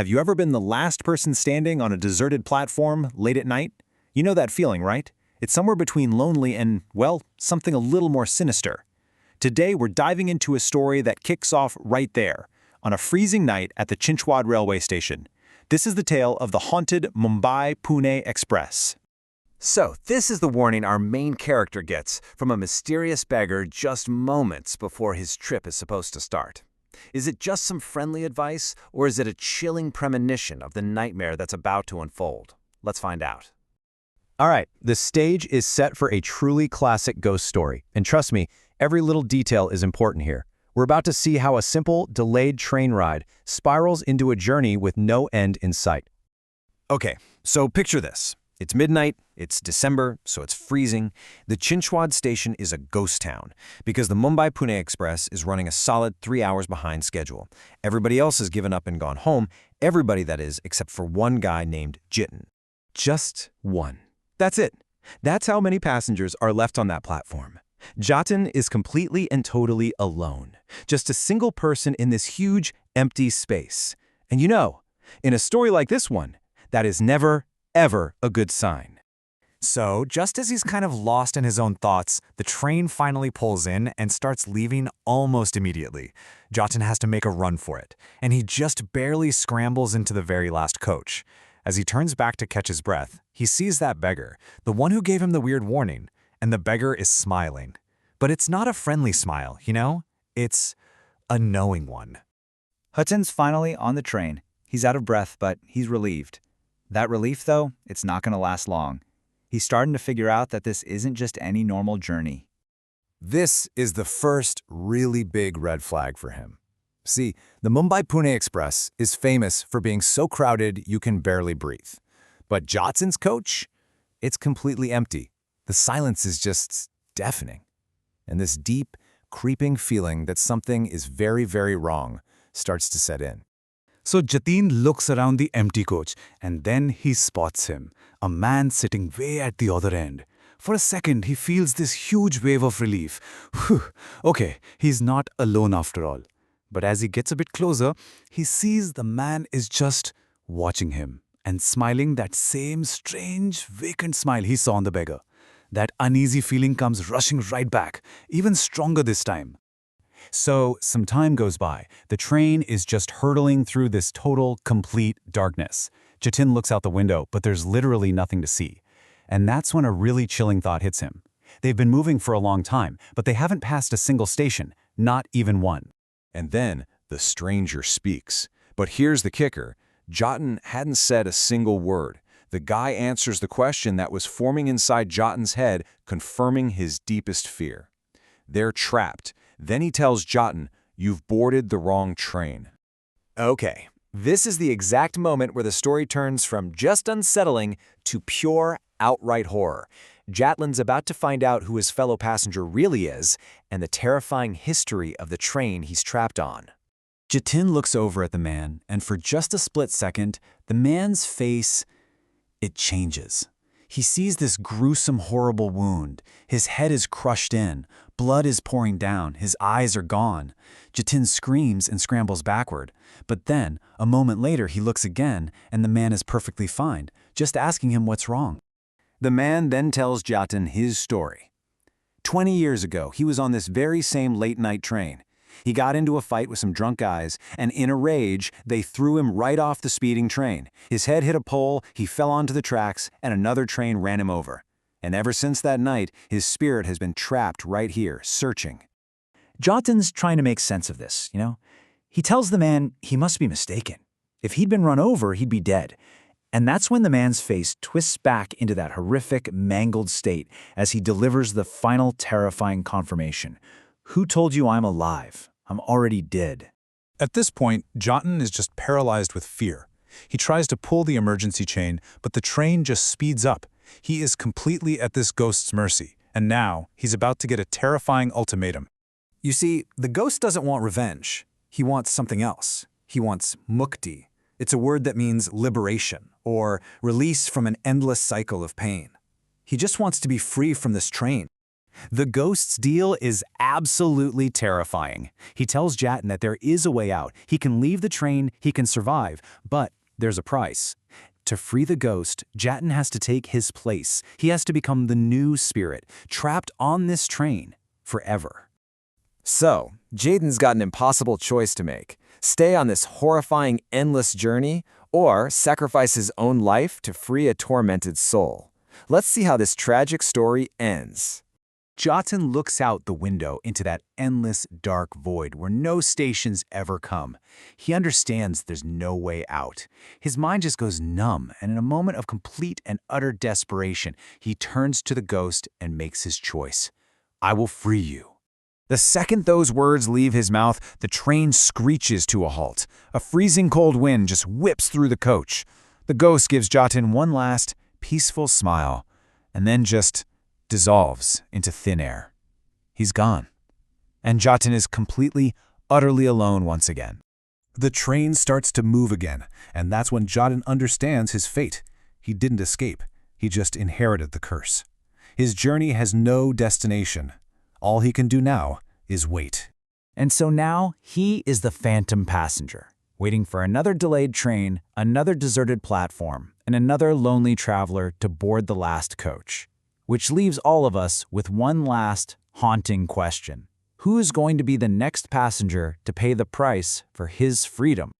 Have you ever been the last person standing on a deserted platform late at night? You know that feeling, right? It's somewhere between lonely and, well, something a little more sinister. Today, we're diving into a story that kicks off right there, on a freezing night at the Chinchwad railway station. This is the tale of the haunted Mumbai-Pune Express. So, this is the warning our main character gets from a mysterious beggar just moments before his trip is supposed to start. Is it just some friendly advice, or is it a chilling premonition of the nightmare that's about to unfold? Let's find out. All right, the stage is set for a truly classic ghost story. And trust me, every little detail is important here. We're about to see how a simple, delayed train ride spirals into a journey with no end in sight. Okay, so picture this. It's midnight, it's December, so it's freezing. The Chinchwad station is a ghost town because the Mumbai-Pune Express is running a solid 3 hours behind schedule. Everybody else has given up and gone home, everybody that is, except for one guy named Jitin. Just one. That's it. That's how many passengers are left on that platform. Jatin is completely and totally alone. Just a single person in this huge, empty space. And you know, in a story like this one, that is never, ever a good sign. So, just as he's kind of lost in his own thoughts, the train finally pulls in and starts leaving almost immediately. Jatin has to make a run for it, and he just barely scrambles into the very last coach. As he turns back to catch his breath, he sees that beggar, the one who gave him the weird warning, and the beggar is smiling. But it's not a friendly smile, you know? It's a knowing one. Hutton's finally on the train. He's out of breath, but he's relieved. That relief, though, it's not going to last long. He's starting to figure out that this isn't just any normal journey. This is the first really big red flag for him. See, the Mumbai-Pune Express is famous for being so crowded you can barely breathe. But Jatin's coach? It's completely empty. The silence is just deafening. And this deep, creeping feeling that something is very, very wrong starts to set in. So Jatin looks around the empty coach, and then he spots him, a man sitting way at the other end. For a second, he feels this huge wave of relief. Whew, okay, he's not alone after all. But as he gets a bit closer, he sees the man is just watching him and smiling that same strange, vacant smile he saw on the beggar. That uneasy feeling comes rushing right back, even stronger this time. So, some time goes by. The train is just hurtling through this total, complete darkness. Jatin looks out the window, but there's literally nothing to see. And that's when a really chilling thought hits him. They've been moving for a long time, but they haven't passed a single station, not even one. And then the stranger speaks. But here's the kicker. Jatin hadn't said a single word. The guy answers the question that was forming inside Jatin's head, confirming his deepest fear. They're trapped. Then he tells Jatin, "You've boarded the wrong train." Okay, this is the exact moment where the story turns from just unsettling to pure, outright horror. Jatin's about to find out who his fellow passenger really is and the terrifying history of the train he's trapped on. Jatin looks over at the man, and for just a split second, the man's face, it changes. He sees this gruesome, horrible wound. His head is crushed in. Blood is pouring down. His eyes are gone. Jatin screams and scrambles backward. But then, a moment later, he looks again, and the man is perfectly fine, just asking him what's wrong. The man then tells Jatin his story. 20 years ago, he was on this very same late-night train. He got into a fight with some drunk guys, and in a rage, they threw him right off the speeding train. His head hit a pole, he fell onto the tracks, and another train ran him over. And ever since that night, his spirit has been trapped right here, searching. Jatin's trying to make sense of this, you know? He tells the man he must be mistaken. If he'd been run over, he'd be dead. And that's when the man's face twists back into that horrific, mangled state as he delivers the final terrifying confirmation. Who told you I'm alive? I'm already dead. At this point, Jatin is just paralyzed with fear. He tries to pull the emergency chain, but the train just speeds up. He is completely at this ghost's mercy, and now he's about to get a terrifying ultimatum. You see, the ghost doesn't want revenge. He wants something else. He wants mukti. It's a word that means liberation, or release from an endless cycle of pain. He just wants to be free from this train. The ghost's deal is absolutely terrifying. He tells Jatin that there is a way out. He can leave the train, he can survive, but there's a price. To free the ghost, Jatin has to take his place. He has to become the new spirit, trapped on this train forever. So, Jaden's got an impossible choice to make. Stay on this horrifying, endless journey, or sacrifice his own life to free a tormented soul. Let's see how this tragic story ends. Jatin looks out the window into that endless, dark void where no stations ever come. He understands there's no way out. His mind just goes numb, and in a moment of complete and utter desperation, he turns to the ghost and makes his choice. I will free you. The second those words leave his mouth, the train screeches to a halt. A freezing cold wind just whips through the coach. The ghost gives Jatin one last, peaceful smile, and then just dissolves into thin air. He's gone. And Jatin is completely, utterly alone once again. The train starts to move again, and that's when Jatin understands his fate. He didn't escape. He just inherited the curse. His journey has no destination. All he can do now is wait. And so now he is the phantom passenger, waiting for another delayed train, another deserted platform, and another lonely traveler to board the last coach. Which leaves all of us with one last, haunting question. Who is going to be the next passenger to pay the price for his freedom?